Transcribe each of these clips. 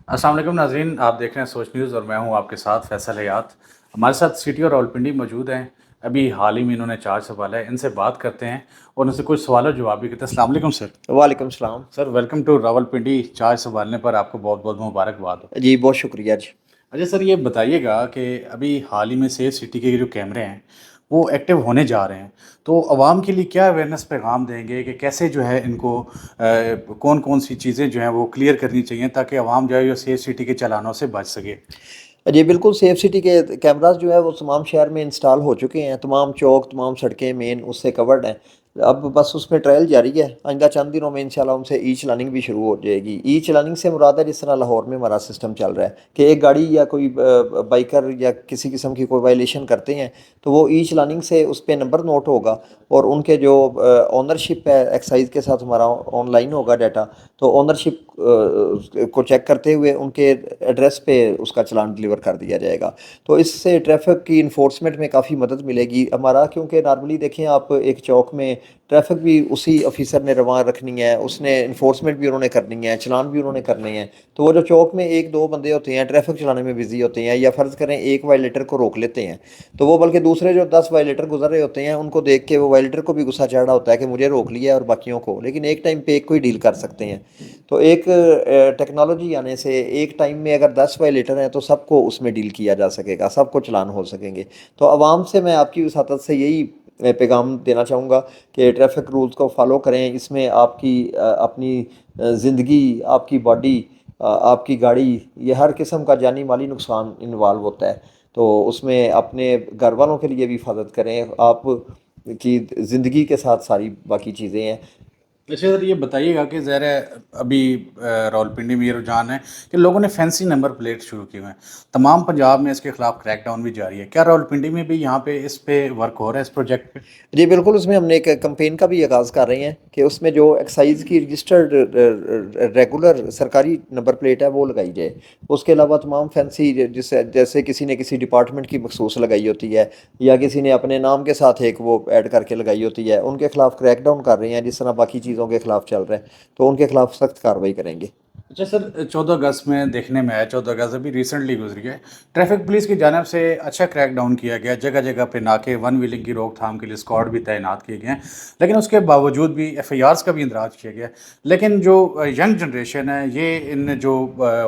अस्सलाम वालेकुम नाज़रीन, आप देख रहे हैं सोच न्यूज़ और मैं हूं आपके साथ फैसल हयात। हमारे साथ सिटी और रावलपिंडी मौजूद हैं। अभी हाल ही में इन्होंने चार्ज संभाला है, इनसे बात करते हैं और उनसे कुछ सवाल जवाब भी करते हैं। अस्सलाम वालेकुम सर। वालेकुम सलाम। Sir welcome to Rawalpindi. Charge संभालने पर आपको बहुत बहुत मुबारकबाद हो। जी, बहुत शुक्रिया जी। अच्छा सर, ये बताइएगा कि अभी हाल ही में सेफ सिटी के जो कैमरे हैं वो एक्टिव होने जा रहे हैं, तो आवाम के लिए क्या अवेयरनेस पैगाम देंगे कि कैसे जो है इनको कौन कौन सी चीज़ें जो हैं वो क्लियर करनी चाहिए ताकि आवाम जो है ये सेफ सिटी के चालानों से बच सके। जी, बिल्कुल सेफ सिटी के कैमरास जो है वो तमाम शहर में इंस्टॉल हो चुके हैं। तमाम चौक, तमाम सड़कें मेन उससे कवर्ड हैं। अब बस उसमें ट्रायल जारी है। आइंदा चंद दिनों में इंशाल्लाह उनसे ई चलानिंग भी शुरू हो जाएगी। ई चलानिंग से मुराद है जिस तरह लाहौर में हमारा सिस्टम चल रहा है कि एक गाड़ी या कोई बाइकर या किसी किस्म की कोई वायलेशन करते हैं तो वो ई चलानिंग से उस पर नंबर नोट होगा और उनके जो ओनरशिप है एक्साइज के साथ हमारा ऑनलाइन होगा डाटा। तो ओनरशिप को चेक करते हुए उनके एड्रेस पे उसका चालान डिलीवर कर दिया जाएगा। तो इससे ट्रैफिक की इन्फोर्समेंट में काफ़ी मदद मिलेगी हमारा, क्योंकि नॉर्मली देखें आप एक चौक में ट्रैफिक भी उसी ऑफिसर ने रवां रखनी है, उसने इन्फोर्समेंट भी उन्होंने करनी है, चलान भी उन्होंने करने हैं। तो वो जो चौक में एक दो बंदे होते हैं ट्रैफिक चलाने में बिजी होते हैं या फ़र्ज़ करें एक वायलेटर को रोक लेते हैं, तो वो बल्कि दूसरे जो 10 वायलेटर गुजर रहे होते हैं उनको देख के वो वायलेटर को भी गुस्सा चढ़ रहा होता है कि मुझे रोक लिया और बाकियों को, लेकिन एक टाइम पे एक को ही डील कर सकते हैं। तो एक टेक्नोलॉजी आने से एक टाइम में अगर 10 वायलेटर हैं तो सबको उसमें डील किया जा सकेगा, सबको चलान हो सकेंगे। तो आवाम से मैं आपकी वसातत से यही पैगाम देना चाहूँगा कि ट्रैफिक रूल्स को फॉलो करें। इसमें आपकी अपनी ज़िंदगी, आपकी बॉडी, आपकी गाड़ी, ये हर किस्म का जानी माली नुकसान इन्वॉल्व होता है। तो उसमें अपने घर वालों के लिए भी हिफाजत करें। आप की ज़िंदगी के साथ सारी बाकी चीज़ें हैं। अच्छा सर, ये बताइएगा कि ज़ाहिर है अभी रावलपिंडी में ये रुझान है कि लोगों ने फैंसी नंबर प्लेट शुरू किए हुए हैं। तमाम पंजाब में इसके खिलाफ क्रैकडाउन भी जारी है। क्या रावलपिंडी में भी यहाँ पे इस पे वर्क हो रहा है, इस प्रोजेक्ट पे? जी बिल्कुल, उसमें हमने एक कैंपेन का भी आगाज़ कर रहे हैं कि उसमें जो एक्साइज़ की रजिस्टर्ड रेगुलर सरकारी नंबर प्लेट है वो लगाई जाए। उसके अलावा तमाम फैंसी जिससे जैसे किसी ने किसी डिपार्टमेंट की मखसूस लगाई होती है या किसी ने अपने नाम के साथ एक वो ऐड करके लगाई होती है, उनके खिलाफ क्रैकडाउन कर रहे हैं जिस तरह बाकी चीज़ों के खिलाफ चल रहा है। तो उनके खिलाफ सख्त कार्रवाई करेंगे। अच्छा सर, 14 अगस्त में देखने में आया, 14 अगस्त अभी रिसेंटली गुजरी है। ट्रैफिक पुलिस की जानिब से अच्छा क्रैकडाउन किया गया, जगह जगह पे नाके, वन व्हीलिंग की रोकथाम के लिए स्क्वाड भी तैनात किए गए हैं, लेकिन उसके बावजूद भी एफआईआर्स का भी इंदराज किया गया। लेकिन जो यंग जनरेशन है ये इन जो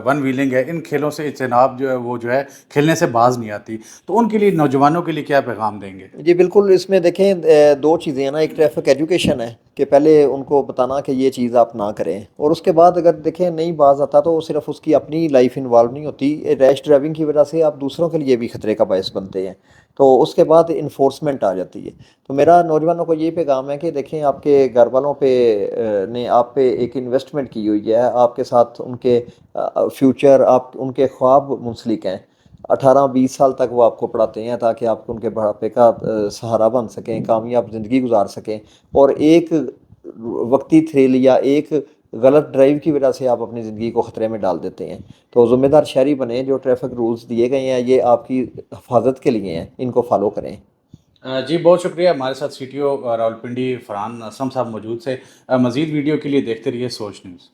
वन व्हीलिंग है इन खेलों से इज्तनाब जो है वो जो है खेलने से बाज नहीं आती। तो उनके लिए, नौजवानों के लिए क्या पैगाम देंगे? जी बिल्कुल, इसमें देखें दो चीज़ें हैं ना, एक ट्रैफिक एजुकेशन है कि पहले उनको बताना कि ये चीज़ आप ना करें, और उसके बाद अगर देखें नहीं बाज आता तो सिर्फ उसकी अपनी लाइफ इन्वॉल्व नहीं होती, रैश ड्राइविंग की वजह से आप दूसरों के लिए भी खतरे का बायस बनते हैं। तो उसके बाद इन्फोर्समेंट आ जाती है। तो मेरा नौजवानों को ये पैगाम है कि देखें आपके घर वालों पे ने आप पे एक इन्वेस्टमेंट की हुई है, आपके साथ उनके फ्यूचर, आप उनके ख्वाब मुंसलिक हैं। 18-20 साल तक वो आपको पढ़ाते हैं ताकि आप उनके बुढ़ापे का सहारा बन सकें, कामयाब ज़िंदगी गुजार सकें। और एक वक्ती थ्रिल या एक गलत ड्राइव की वजह से आप अपनी ज़िंदगी को ख़तरे में डाल देते हैं। तो ज़िम्मेदार शहरी बने, जो ट्रैफिक रूल्स दिए गए हैं ये आपकी हिफाजत के लिए हैं, इनको फॉलो करें। जी बहुत शुक्रिया। हमारे साथ सीटीओ रावलपिंडी फरहान असलम साहब मौजूद से। मज़ीद वीडियो के लिए देखते रहिए सोच न्यूज़।